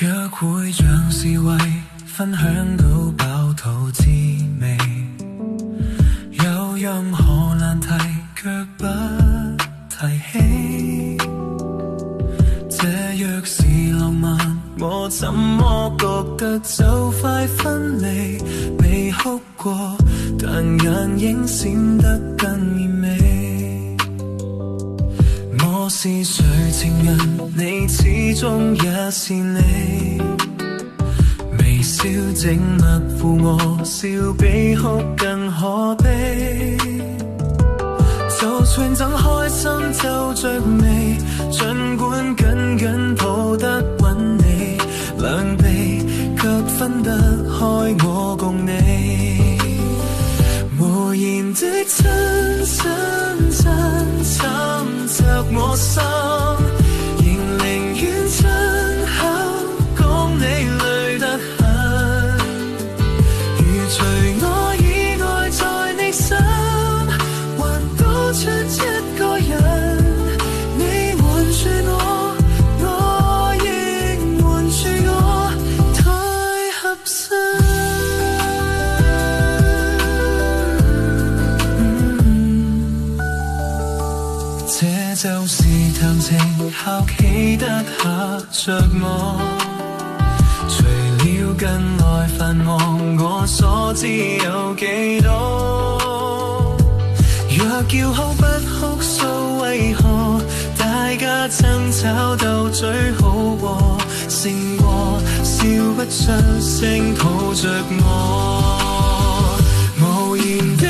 約會像是為分享到飽肚滋味，有任何難題卻不提起。這若是浪漫，我怎麼覺得就快分離？未哭過，但眼影閃得更豔美。我是誰情人，你始終也是你。微笑靜默負我，笑比哭更可悲。就算怎開心皺着眉，儘管緊緊抱得穩你，兩臂卻分得開我共你。無言的親親親侵着我心，仍寧願親口講你累得很。如除我以外在你心，還多出一個人，你瞞住我，我亦瞞住我，太合身。這就是談情敲企得下着我，除了近來繁忙，我所知有幾多？若叫哭不哭訴，為何大家爭吵鬥嘴好過，勝過笑不出聲抱着我？無言的